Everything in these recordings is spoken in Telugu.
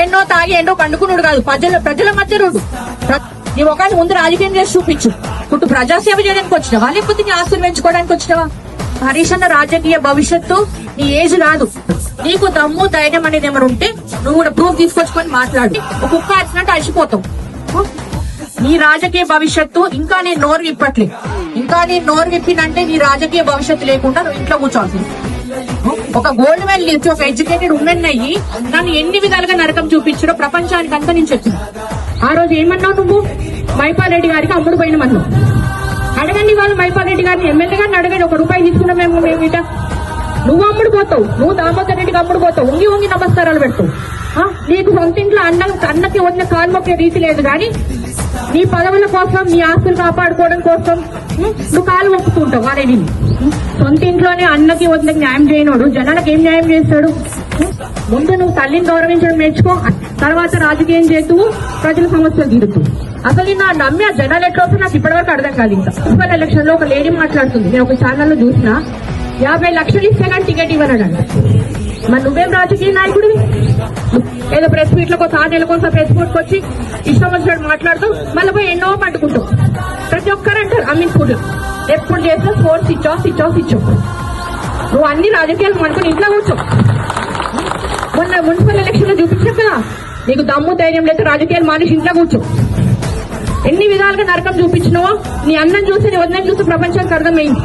ఎన్నో తాగి ఎన్నో పండుకున్నాడు కాదు, ప్రజల మధ్య రోడ్డు. నీ ఒకటి ముందు రాజకీయం చేసి చూపించు. ఇప్పుడు ప్రజాసేవ చేయడానికి వచ్చినావా, లేకపోతే నీ ఆస్తులు పెంచుకోవడానికి వచ్చినావా? హరీష్ అన్న రాజకీయ భవిష్యత్తు నీ ఏజ్ రాదు. నీకు దమ్ము ధైర్యం అనేది ఏమైనా ఉంటే నువ్వు కూడా ప్రూఫ్ తీసుకొచ్చుకొని మాట్లాడు. ఒక కుక్క అరిచినట్టు అరిచిపోతావు. నీ రాజకీయ భవిష్యత్తు ఇంకా నేను నోరు విప్పట్లే. ఇంకా నేను నోరు విప్పినంటే నీ రాజకీయ భవిష్యత్తు లేకుండా నువ్వు ఇంట్లో కూర్చోవాల్సింది. ఒక గోల్డ్ మెడల్ ఇచ్చి ఒక ఎడ్యుకేటెడ్ ఉమెన్ అయ్యి నన్ను ఎన్ని విధాలుగా నరకం చూపించారో ప్రపంచానికి అంతా నేను చెప్తున్నా. ఆ రోజు ఏమన్నావు నువ్వు? మైపాల్ రెడ్డి గారికి అమ్ముడు పోయినమన్నావు. అడగండి వాళ్ళు మైపాల్ రెడ్డి గారిని, ఎమ్మెల్యే గారిని అడగండి. ₹1 తీసుకున్నా మేము ఇట. నువ్వు అమ్ముడు పోతావు, నువ్వు దామోదర్ రెడ్డికి అమ్ముడు పోతావు, ఉంగి నమస్కారాలు పెడతావు. నీకు సొంత ఇంట్లో అన్నకి వదిన కాలు మొక్కే రీతి లేదు, కానీ నీ పదవుల కోసం నీ ఆస్తులు కాపాడుకోవడం కోసం నువ్వు కాలు మొక్కుతుంటావు. వారే విని సొంత ఇంట్లోనే అన్నకి వదినకి న్యాయం చేయనోడు జనాలకు ఏం న్యాయం చేస్తాడు? ముందు నువ్వు తల్లిని గౌరవించడం నేర్చుకో, తర్వాత రాజకీయం చేస్తూ ప్రజల సమస్యలు తీరుతూ. అసలు నా నమ్మి ఆ జనాలు ఎట్లా వస్తే నాకు ఇప్పటివరకు అర్థం కాదు. ఇంకా మున్సిపల్ ఎలక్షన్ లో ఒక లేడీ మాట్లాడుతుంది, నేను ఒక ఛానల్లో చూసినా, 50 లక్షలు ఇస్తే కానీ టికెట్ ఇవ్వనడంట. మరి నువ్వేం రాజకీయ నాయకుడివి? ఏదో ప్రెస్ మీట్ లో ఒక 6 నెలలకు ప్రెస్ మీట్కి వచ్చి ఇష్టం వచ్చినట్టు మాట్లాడుతూ మళ్ళీ పోయి ఎన్నో పట్టుకుంటావు. ప్రతి ఒక్కరు అంటారు అమ్మించుకుంటారు, ఎప్పుడు చేసినా ఫోన్ స్విచ్ ఆఫ్. నువ్వు అన్ని రాజకీయాలు అనుకుని ఇంట్లో కూర్చో. మొన్న మున్సిపల్ ఎలక్షన్ లో చూపించావు కదా, నీకు దమ్ము ధైర్యం లేక రాజకీయాలు మానేసి ఇంట్లో కూర్చో. ఎన్ని విధాలుగా నరకం చూపించినావో నీ అన్నం చూసి నీ వదిన చూసి ప్రపంచానికి అర్థమైంది.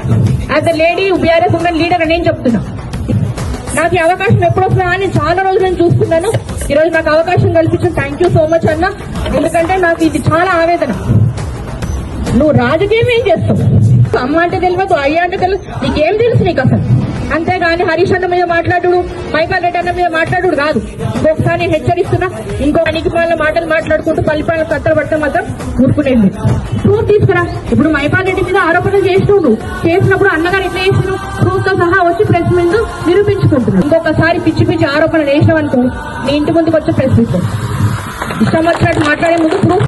As a lady BRS women leader అని నేను చెప్తున్నా. నాకు ఈ అవకాశం ఎప్పుడు వస్తుందా అని చాలా రోజులు నేను చూస్తున్నాను. ఈ రోజు నాకు అవకాశం కల్పించిన థ్యాంక్ యూ సో మచ్ అన్న. ఎందుకంటే నాకు ఇది చాలా ఆవేదన. నువ్వు రాజకీయం ఏం చేస్తావు? అమ్మ అంటే తెలియదు, అయ్య అంటే తెలియదు, నీకేం తెలుసు నీకు అసలు? అంతేగాని హరీష్ అన్న మీద మాట్లాడు, మైపాల్ రెడ్డి అన్న మీద మాట్లాడు కాదు. ఇంకొకసారి నేను హెచ్చరిస్తున్నా, ఇంకో అనికిమాల మాటలు మాట్లాడుకుంటూ పల్లిపాల కత్తలు పడితే మాత్రం ఊరుకునేది. ప్రూఫ్ తీసుకురా. ఇప్పుడు మైపాల్ రెడ్డి మీద ఆరోపణలు చేసినప్పుడు అన్నగారు ఎట్లా చేసినావు? ప్రూఫ్ తో సహా వచ్చి ప్రెస్ ముందు నిరూపించుకుంటున్నాడు. ఇంకొకసారి పిచ్చి ఆరోపణలు వేసినావు అనుకో, నీ ఇంటి ముందుకు వచ్చి ప్రెస్ తీసుకో. ఇష్టం వచ్చినట్టు మాట్లాడే ముందు ప్రూఫ్